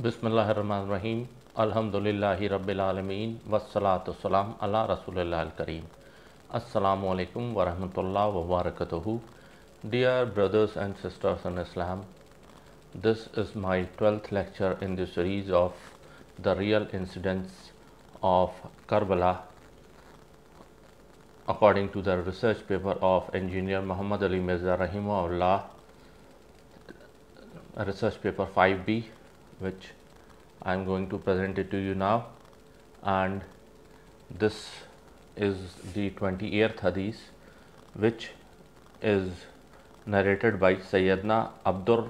बिस्मिल्लाहिर्रहमानिर्रहीम अल्हम्दुलिल्लाहि रब्बिल आलमीन वस्सलातु वस्सलाम अला रसूलिल्लाहिल करीम। Assalamu alaikum wa rahmatullahi wa barakatuhu. Dear brothers and sisters in Islam, this is my 12th lecture in the series of the real incidents of Karbala according to the research paper of engineer Muhammad Ali Mirza Rahimahullah, research paper 5B, which I am going to present it to you now. And this is the 28th hadith, which is narrated by Sayyidina Abdur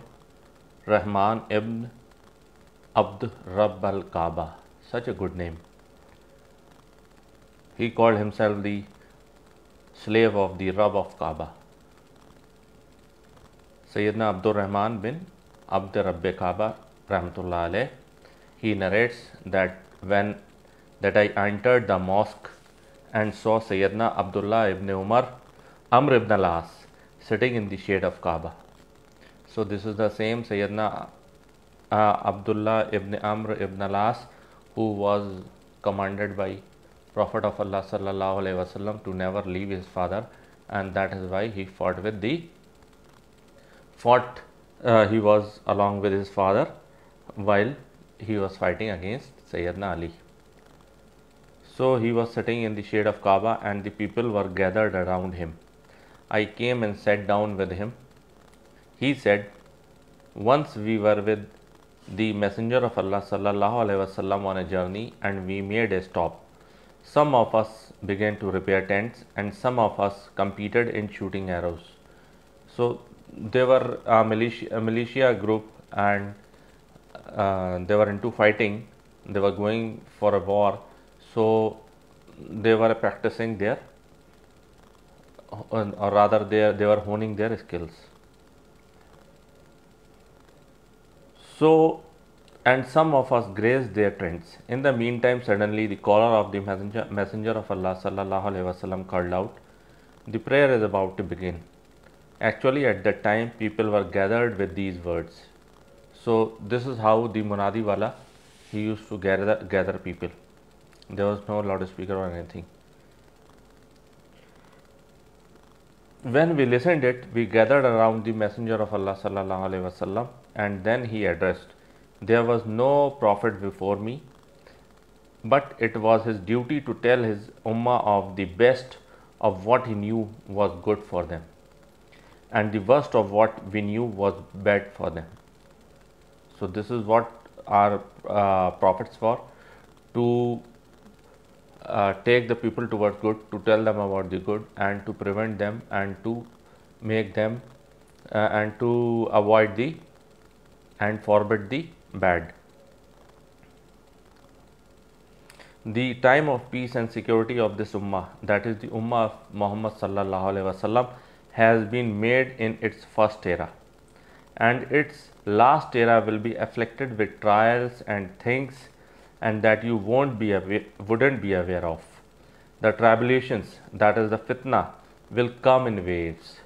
Rahman ibn Abd Rabb al Kaaba. Such a good name. He called himself the slave of the Rabb of Kaaba. Sayyidina Abdur Rahman bin Abd Rabb Kaaba Rahmatullah alayh. He narrates that I entered the mosque and saw Sayyidina Abdullah ibn Umar Amr ibn al-As sitting in the shade of Kaaba. So this is the same Sayyidina Abdullah ibn Amr ibn al-As who was commanded by Prophet of Allah sallallahu alaihi wasallam to never leave his father, and that is why he he was along with his father while he was fighting against Sayyidina Ali. So he was sitting in the shade of Kaaba and the people were gathered around him. I came and sat down with him. He said, once we were with the Messenger of Allah sallallahu alaihi wasallam on a journey and we made a stop. Some of us began to repair tents and some of us competed in shooting arrows. So they were a militia group, and they were into fighting. They were going for a war. So they were practicing their, or rather they were honing their skills. So, and some of us grazed their tents. In the meantime, suddenly the caller of the messenger of Allah sallallahu alaihi wasallam called out, "The prayer is about to begin." Actually, at that time, people were gathered with these words. So this is how the Munadi wala, he used to gather people. There was no loudspeaker or anything. When we listened it, we gathered around the Messenger of Allah sallallahu alaihi wasallam, and then he addressed, "There was no prophet before me, but it was his duty to tell his ummah of the best of what he knew was good for them, and the worst of what we knew was bad for them." So this is what our prophets were, to take the people towards good, to tell them about the good, and to prevent them, and to make them and to avoid the and forbid the bad. The time of peace and security of this ummah, that is the ummah of Muhammad sallallahu alaihi wasallam, has been made in its first era, and its last era will be afflicted with trials and things and that you wouldn't be aware of. The tribulations, that is the fitna, will come in waves,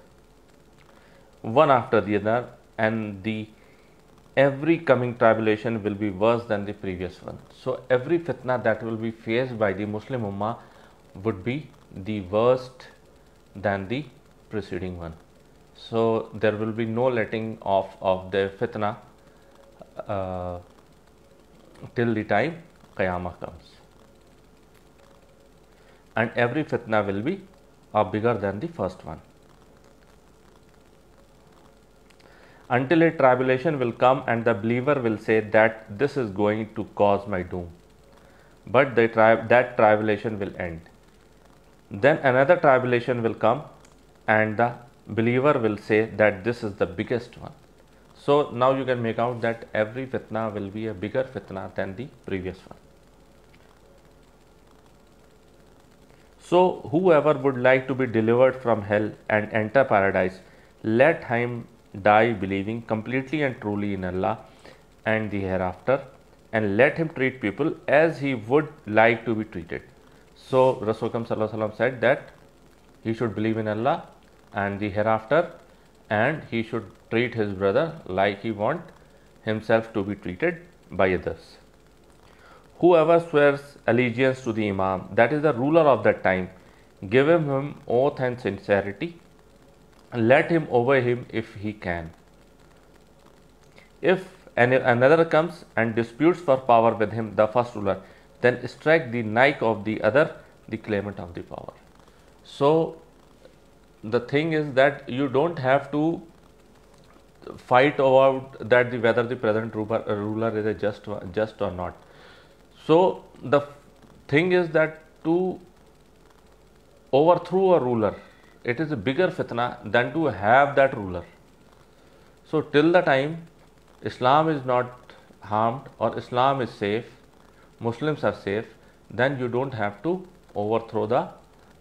one after the other, and every coming tribulation will be worse than the previous one. So every fitna that will be faced by the Muslim ummah would be the worst than the preceding one. So there will be no letting off of the fitna till the time Qiyamah comes, and every fitna will be bigger than the first one, until a tribulation will come and the believer will say that this is going to cause my doom, but that tribulation will end. Then another tribulation will come and the believer will say that this is the biggest one. So now you can make out that every fitna will be a bigger fitna than the previous one. So whoever would like to be delivered from hell and enter paradise, let him die believing completely and truly in Allah and the hereafter, and let him treat people as he would like to be treated. So Rasul sallallahu alaihi wasallam said that he should believe in Allah and the hereafter, and he should treat his brother like he want himself to be treated, by others. Whoever swears allegiance to the Imam, that is the ruler of that time, give him oath and sincerity, let him obey him if he can. If another comes and disputes for power with him, the first ruler, then strike the neck of the other, the claimant of the power. So the thing is that you don't have to fight about that whether the present ruler is a just or not. So the thing is that to overthrow a ruler, it is a bigger fitna than to have that ruler. So till the time Islam is not harmed or Islam is safe, Muslims are safe, then you don't have to overthrow the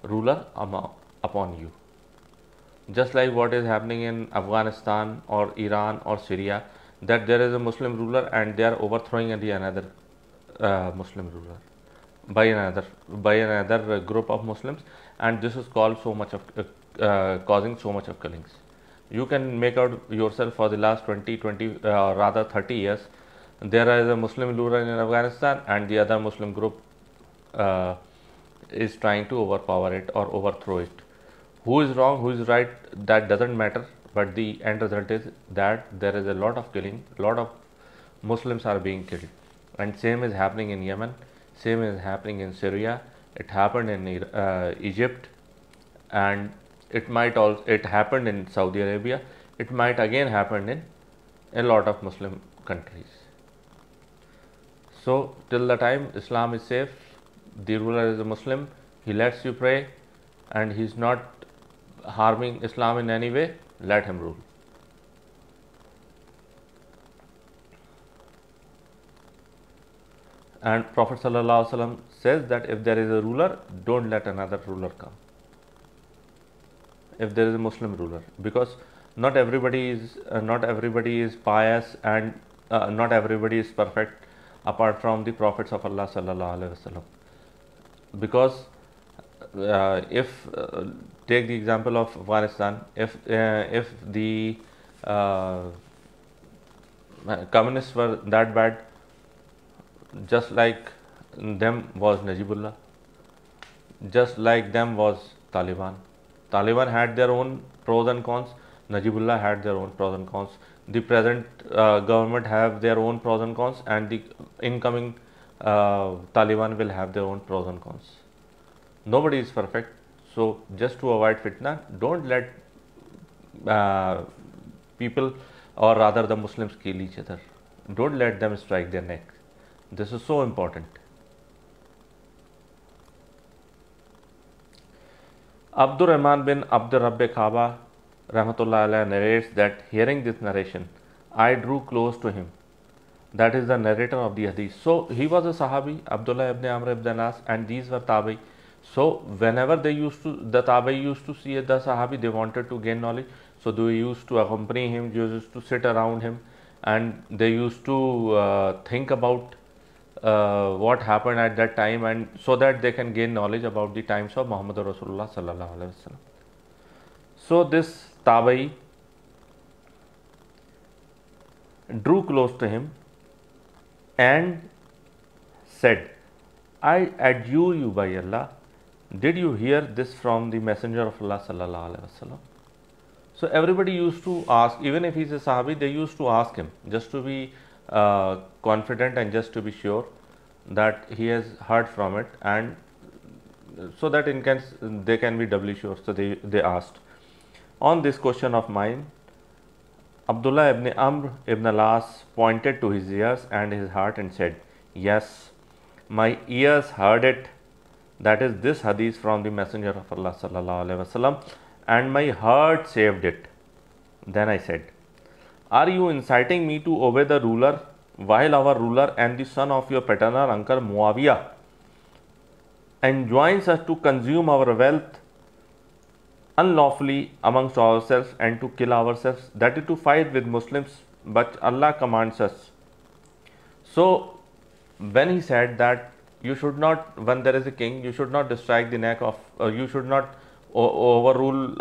ruler upon you. Just like what is happening in Afghanistan or Iran or Syria, that there is a Muslim ruler and they are overthrowing the another Muslim ruler by another group of Muslims, and this is called so much of causing so much of killings. You can make out yourself for the last 20 rather 30 years, there is a Muslim ruler in Afghanistan and the other Muslim group is trying to overpower it or overthrow it. Who is wrong, who is right, that doesn't matter, but the end result is that there is a lot of killing, lot of Muslims are being killed, and same is happening in Yemen, same is happening in Syria, it happened in Egypt, and it happened in Saudi Arabia, it might again happen in a lot of Muslim countries. So till the time Islam is safe, the ruler is a Muslim, he lets you pray and he is not harming Islam in any way, let him rule. And Prophet ﷺ says that if there is a ruler, don't let another ruler come. If there is a Muslim ruler, because not everybody is pious, and not everybody is perfect apart from the prophets of Allah sallallahu alaihi wasallam. Because if take the example of Afghanistan, if the communists were that bad, just like them was Najibullah, just like them was Taliban. Taliban had their own pros and cons, Najibullah had their own pros and cons, the present government have their own pros and cons, and the incoming Taliban will have their own pros and cons. Nobody is perfect, so just to avoid fitna, don't let people, or rather the Muslims, kill each other. Don't let them strike their neck. This is so important. Abdur Rahman bin Abdur Rabbi Khaba Rahmatullah Alayhi narrates that hearing this narration, I drew close to him. That is the narrator of the hadith. So he was a Sahabi, Abdullah ibn Amr ibn As, and these were Tabi. So whenever the Tabi used to see the Sahabi, they wanted to gain knowledge. So they used to accompany him, they used to sit around him, and they used to think about what happened at that time, and so that they can gain knowledge about the times of Muhammad Rasulullah sallallahu alaihi wasallam. So this Tabai drew close to him and said, I adjure you by Allah, did you hear this from the Messenger of Allah sallallahu alaihi wasallam? So everybody used to ask, even if he's a Sahabi, they used to ask him just to be confident and just to be sure that he has heard from it, and so that in case they can be doubly sure. So they asked. On this question of mine, Abdullah ibn Amr ibn Al-As pointed to his ears and his heart and said, yes, my ears heard it, that is this hadith from the Messenger of Allah sallallahu alaihi wasallam, and my heart saved it. Then I said, are you inciting me to obey the ruler, while our ruler and the son of your paternal uncle Muawiyah enjoins us to consume our wealth unlawfully amongst ourselves and to kill ourselves, that is to fight with Muslims, but Allah commands us. So when he said that you should not, when there is a king, you should not strike the neck of, you should not overrule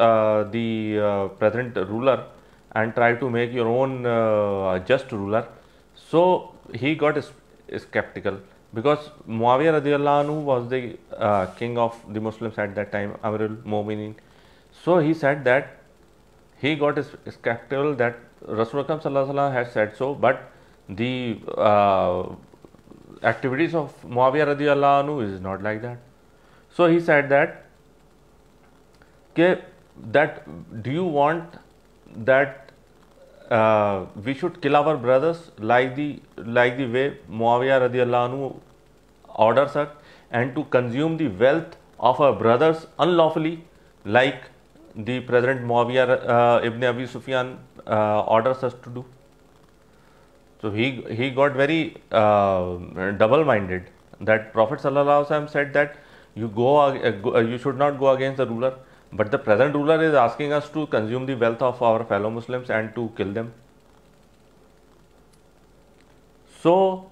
the present ruler and try to make your own just ruler. So he got skeptical because Muawiyah radiallahu anhu was the king of the Muslims at that time, Amirul Mu'minin. So he said that he got skeptical that Rasulullah sallallahu alaihi wasallam had said so, but the activities of Muawiyah radiallahu anhu is not like that. So he said that, do you want that we should kill our brothers like the way Muawiyah radiallahu anhu orders us, and to consume the wealth of our brothers unlawfully, like the President Muawiyah ibn Abi Sufyan orders us to do. So he got very double-minded. That Prophet sallallahu alaihi wasallam said that you should not go against the ruler, but the present ruler is asking us to consume the wealth of our fellow Muslims and to kill them. So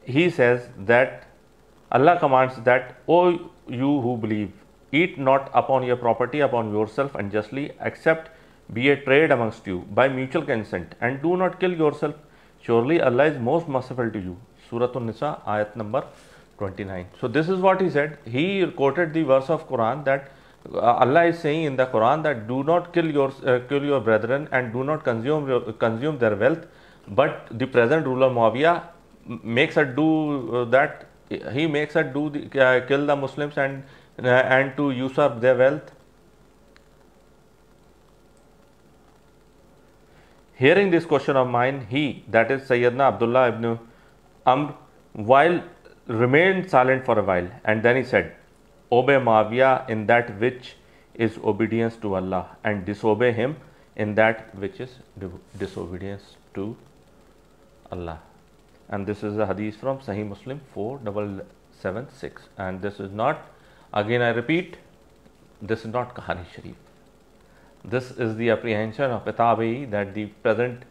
he says that Allah commands that, O you who believe, eat not upon your property upon yourself unjustly, except be a trade amongst you by mutual consent, and do not kill yourself. Surely Allah is most merciful to you. Surah An-Nisa, ayat number 29. So this is what he said. He quoted the verse of Quran that Allah is saying in the Quran that do not kill your brethren and do not consume their wealth. But the present ruler Muawiyah makes us do that. He makes us do kill the Muslims and to usurp their wealth. Hearing this question of mine, he, that is Sayyidina Abdullah ibn Amr, while remained silent for a while, and then he said, obey Muawiyah in that which is obedience to Allah, and disobey him in that which is disobedience to Allah. And this is a hadith from Sahih Muslim 4776. And this is not, again I repeat, this is not Kahani Sharif. This is the apprehension of a Tabi'i that the present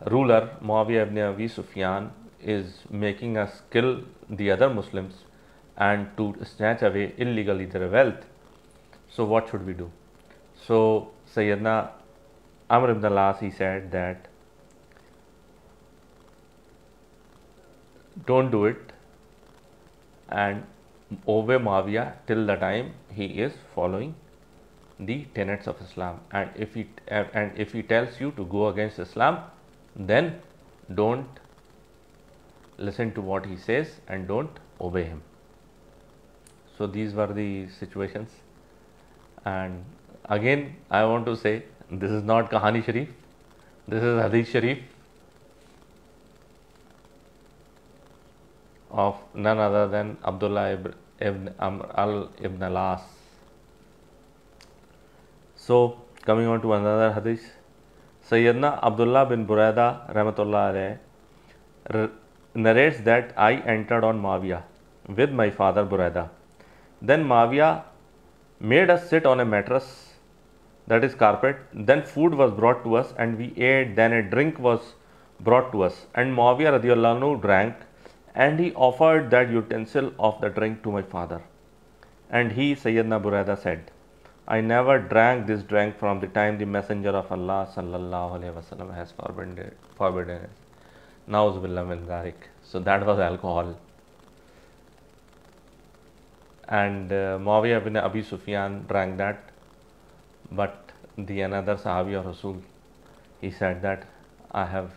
ruler Muawiyah ibn Abi Sufyan is making us kill the other Muslims and to snatch away illegally their wealth. So what should we do? So Sayyidina Amr ibn al-As, he said that don't do it and obey Muawiyah till the time he is following the tenets of Islam, and if he tells you to go against Islam, then don't listen to what he says and don't obey him. So these were the situations, and again I want to say, this is not Kahani Sharif, this is Hadith Sharif of none other than Abdullah ibn Amr ibn al-As. So coming on to another hadith, Sayyidina Abdullah bin Buraida rahmatullah alayhi narrates that I entered on Muawiyah with my father Buraida. Then Muawiyah made us sit on a mattress, that is carpet. Then food was brought to us and we ate. Then a drink was brought to us, and Muawiyah radiallahu anhu drank, and he offered that utensil of the drink to my father. And he, Sayyidina Buraida, said, I never drank this drink from the time the Messenger of Allah sallallahu alaihi wasallam has forbidden it. Na'uz billah min dhalik. So that was alcohol. And Muawiyah ibn Abi Sufyan drank that, but the another Sahabi of Rasul, he said that I have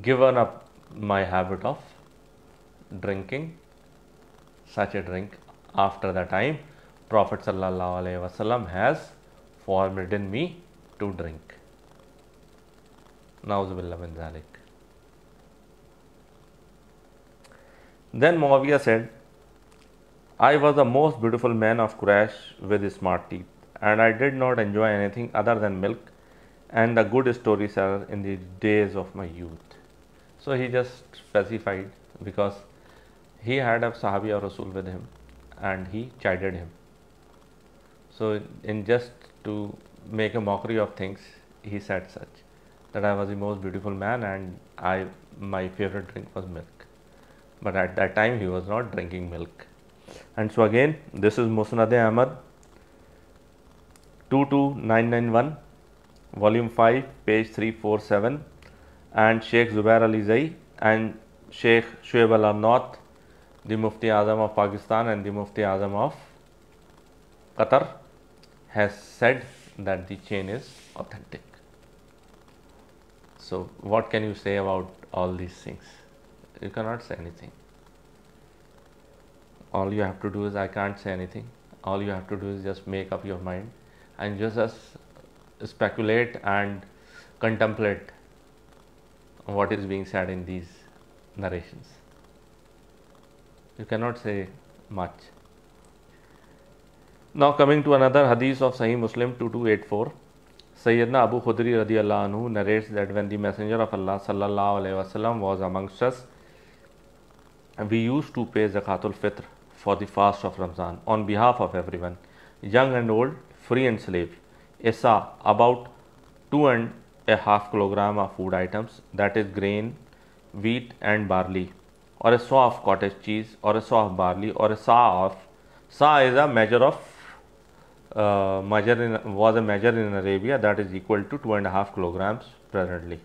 given up my habit of drinking such a drink after the time Prophet sallallahu alaihi wasallam has forbidden me to drink. Na'uz billah min dhalik. Then Muawiyah said, I was the most beautiful man of Quraysh with smart teeth, and I did not enjoy anything other than milk and the good storyteller in the days of my youth. So he just specified because he had a Sahabi of Rasul with him and he chided him. So in just to make a mockery of things, he said such, that I was the most beautiful man and my favorite drink was milk. But at that time he was not drinking milk. And so again, this is Musnad Ahmad 22991, volume 5, page 347, and Sheikh Zubair Ali Zai and Sheikh Shoaib Al Arnaut, the Mufti Azam of Pakistan and the Mufti Azam of Qatar, has said that the chain is authentic. So what can you say about all these things? You cannot say anything. All you have to do is, I can't say anything. All you have to do is just make up your mind and just speculate and contemplate what is being said in these narrations. You cannot say much. Now coming to another hadith of Sahih Muslim 2284, Sayyidina Abu Khudri radiyallahu anhu narrates that when the Messenger of Allah sallallahu alaihi wasallam was amongst us, we used to pay Zakatul Fitr for the fast of Ramzan on behalf of everyone, young and old, free and slave. A sa, about 2.5 kilogram of food items, that is grain, wheat and barley, or a saw of cottage cheese, or a saw of barley, or a sa is a measure of was a measure in Arabia that is equal to 2.5 kilograms presently.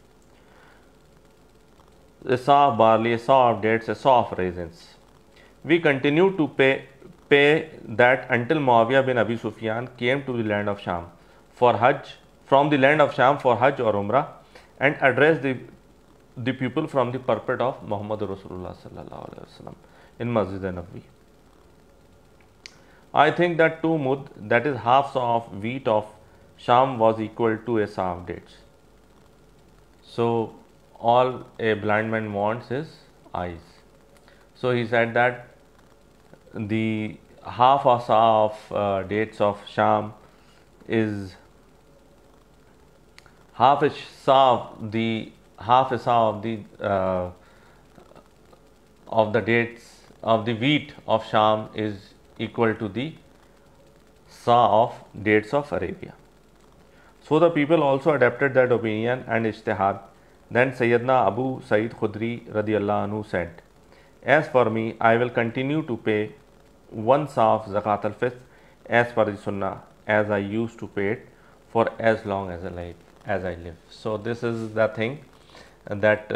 A saw of barley, a saw of dates, a saw of raisins. We continued to pay that until Muawiyah bin Abi Sufyan came to the land of Sham for Hajj, from the land of Sham for Hajj or Umrah, and addressed the people from the pulpit of Muhammad Rasulullah sallallahu alaihi wasallam in Masjid Nabawi. I think that 2 mud, that is half saw of wheat of Sham, was equal to a saw of dates. So all a blind man wants is eyes. So he said that the half a saw of dates of Sham is half a saw of the dates of the wheat of Sham is equal to the saw of dates of Arabia. So the people also adopted that opinion and ijtihad. Then Sayyidina Abu Sa'id Khudri radiyallahu anhu said, as for me, I will continue to pay 1 saw of Zakat al-Fitr as per the Sunnah, as I used to pay it for as long as I live. So this is the thing that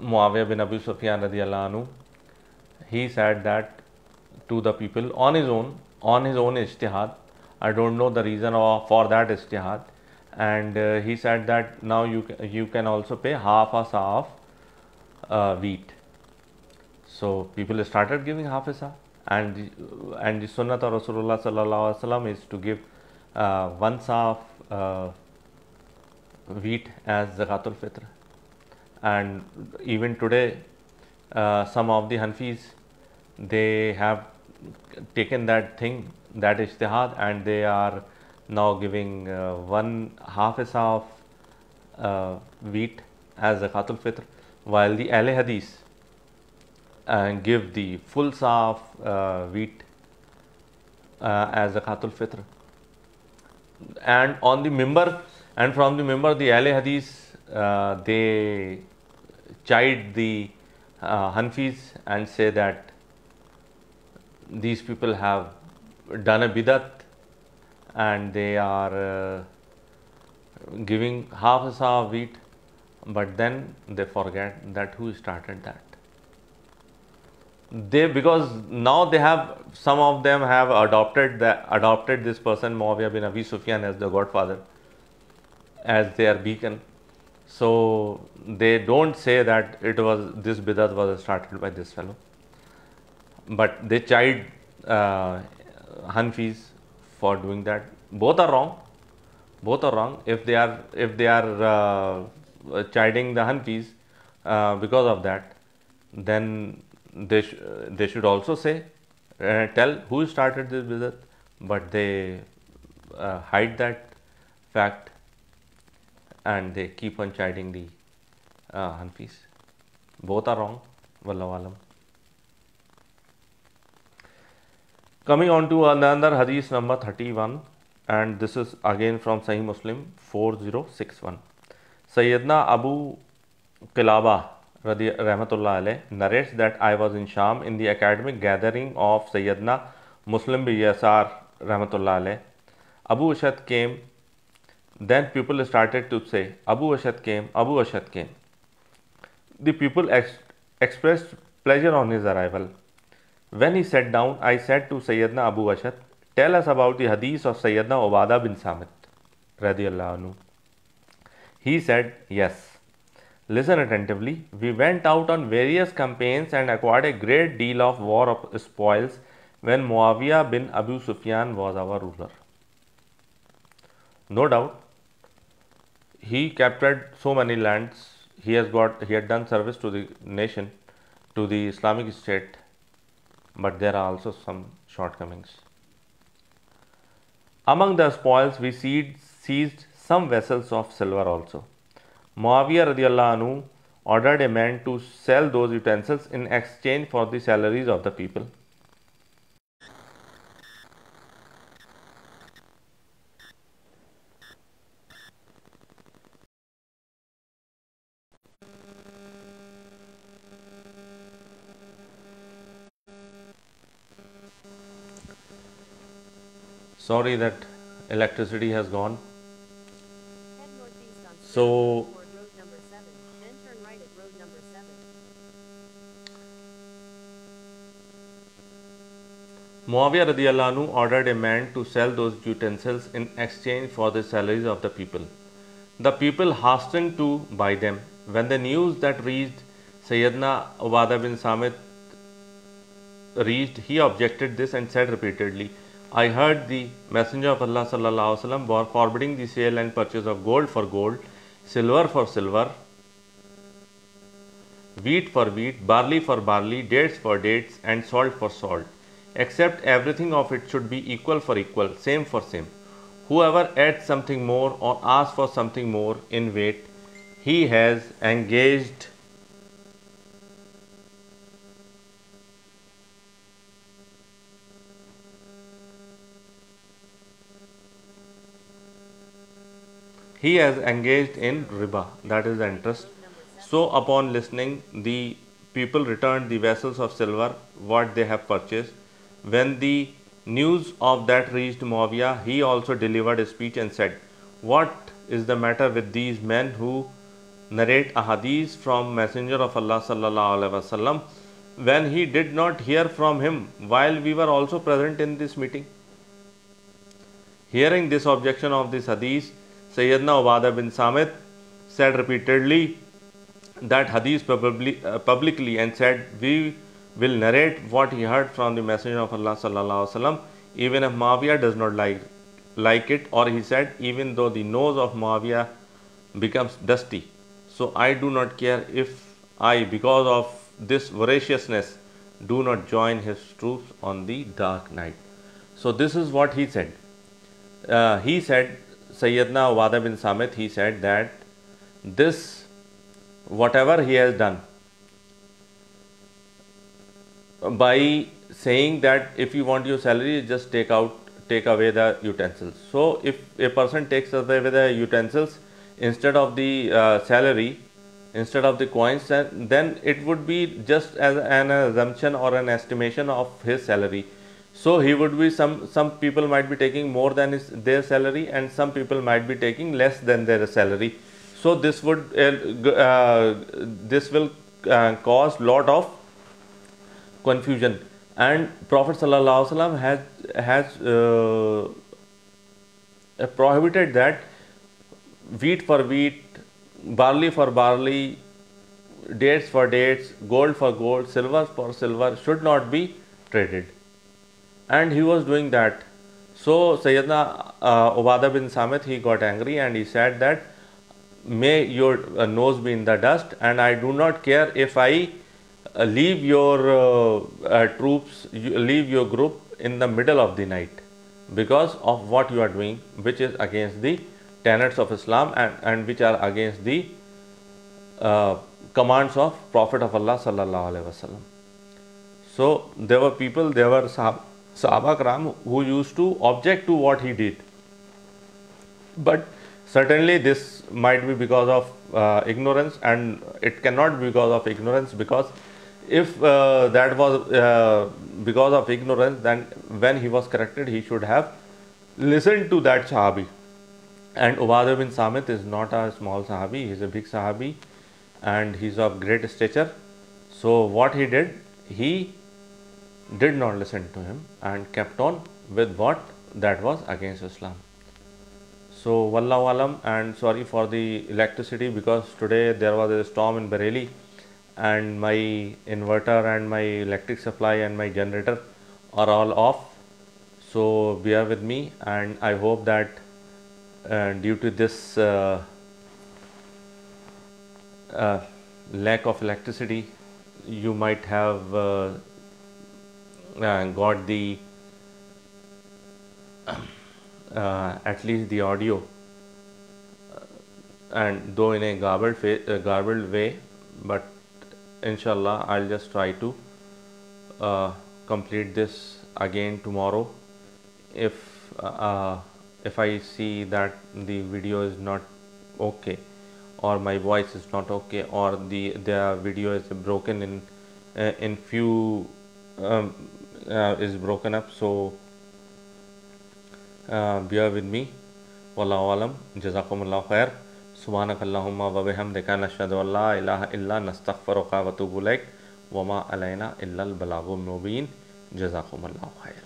Muawiyah bin Abi Sufyan radiyallahu anhu, he said that to the people on his own ijtihad. I don't know the reason for that ijtihad, and he said that now you can also pay half a saw of wheat. So people started giving half a saw, and the sunnah of Rasulullah sallallahu alaihi wasallam is to give 1 saw of wheat as Zakatul Fitr. And even today, some of the Hanfis, they have taken that thing, that ijtihad, and they are now giving 1/2 a saw of wheat as Zakatul Fitr, while the Ahle Hadith give the full saw of wheat as Zakatul Fitr. And on the mimbar, and from the mimbar, the Ahle Hadith they chide the Hanfis and say that these people have done a bidat and they are giving half a saw of wheat, but then they forget that who started that. Because now they have, some of them have adopted this person Muawiyah bin Abi Sufyan as the godfather, as their beacon. So they don't say that this bidat was started by this fellow, but they chide Hanfis for doing that. Both are wrong. If they are chiding the Hanfis because of that, then they should also say, tell who started this bidat, but they hide that fact and they keep on chiding the Hanfis. Both are wrong. Wallahu alam. Coming on to another hadith number 31, and this is again from Sahih Muslim 4061. Sayyidina Abu Qilaba rahmatullah alayh narrates that I was in Sham in the academic gathering of Sayyidina Muslim bin Yasar rahmatullah alayh. Abu Ashad came. Then people started to say, Abu Ashad came, Abu Ashad came. The people expressed pleasure on his arrival. When he sat down, I said to Sayyidina Abu Ashad, tell us about the hadith of Sayyidina Ubadah bin Samit radiyallahu anhu. He said, yes. Listen attentively. We went out on various campaigns and acquired a great deal of war of spoils when Muawiyah bin Abu Sufyan was our ruler. No doubt, he captured so many lands. He had done service to the nation, to the Islamic State, but there are also some shortcomings. Among the spoils, we seized some vessels of silver also. Muawiyah radiallahu anhu ordered a man to sell those utensils in exchange for the salaries of the people. Sorry that electricity has gone. So Muawiyah radiallahu anhu ordered a man to sell those utensils in exchange for the salaries of the people. The people hastened to buy them. When the news that reached Sayyidina Ubadah bin Samit reached, he objected this and said repeatedly, I heard the Messenger of Allah sallallahu alaihi wasallam was forbidding the sale and purchase of gold for gold, silver for silver, wheat for wheat, barley for barley, dates for dates, and salt for salt, except everything of it should be equal for equal, same for same. Whoever adds something more or asks for something more in weight, he has engaged in riba, that is the interest. So upon listening, the people returned the vessels of silver what they have purchased. When the news of that reached Muawiyah, he also delivered a speech and said, what is the matter with these men who narrate a hadith from Messenger of Allah sallallahu alaihi wasallam when he did not hear from him while we were also present in this meeting? Hearing this objection of this hadith, Sayyidina Ubadah bin Samit said repeatedly that hadith publicly and said, we will narrate what he heard from the Messenger of Allah sallallahu alaihi wasallam, even if Muawiyah does not like it, or he said, even though the nose of Muawiyah becomes dusty. So I do not care if I, because of this voraciousness, do not join his troops on the dark night. So this is what he said. He said, Sayyidina Ubadah bin Samit, he said that this, whatever he has done, by saying that if you want your salary, just take away the utensils. So if a person takes away the utensils instead of the salary, instead of the coins, then it would be just as an assumption or an estimation of his salary. So he would be, some people might be taking more than their salary, and some people might be taking less than their salary. So this would this will cause lot of confusion. And Prophet sallallahu alaihi wasallam has prohibited that wheat for wheat, barley for barley, dates for dates, gold for gold, silver for silver should not be traded. And he was doing that. So Sayyidina Ubadah bin Samit, he got angry and he said that, may your nose be in the dust, and I do not care if I leave your troops, leave your group in the middle of the night because of what you are doing, which is against the tenets of Islam and which are against the commands of Prophet of Allah sallallahu alaihi wasallam. So there were people, there were Sahaba Karam who used to object to what he did, but certainly this might be because of ignorance, and it cannot be because of ignorance, because if that was because of ignorance, then when he was corrected, he should have listened to that Sahabi. And Ubadah bin Samit is not a small Sahabi, he's a big Sahabi and he's of great stature. So what he did not listen to him and kept on with what that was against Islam. So wallahu alam, and sorry for the electricity because today there was a storm in Bareilly and my inverter and my electric supply and my generator are all off. So bear with me, and I hope that due to this lack of electricity you might have got the at least the audio, and though in a garbled way, but inshallah I'll just try to complete this again tomorrow. If I see that the video is not okay, or my voice is not okay, or the video is broken in few is broken up, so bear with me. Wallahu alam, jazakumullahu khair. Subhanakallahumma wa bihamdika nashhadu an la ilaha illa nastaghfiruka wa atubu ilaik wa ma alayna illa al balagul mubin. Jazakumullahu khair.